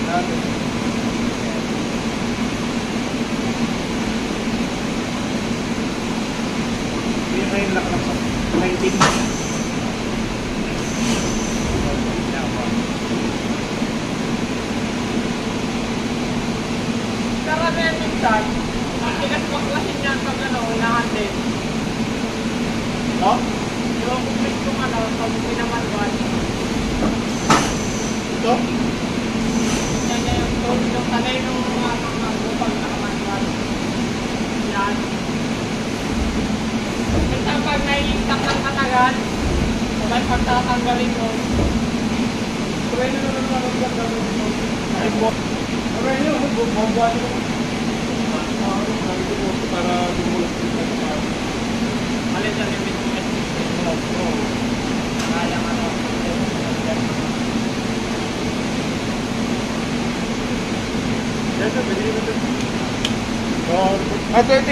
Ngayon lang sa 19. Karamihan minsan, ang tigas baklasin niya pag unahan din. No? Yung complete kong pag pinamanual. Ito? Yan na yung tone, yung tagay ng mga pag nakamanual. Yan. Minsan pag nai-stack ng katagal, sabay pagtatanggalin mo. Sabay na naman ako gagawin mo. Ay po. Sabay nyo, bububuan nyo. Para dumulat dito sa mga. Alin sa limit mo yung kaya ano. Yes, sir. Pwede nyo ito. Ito yung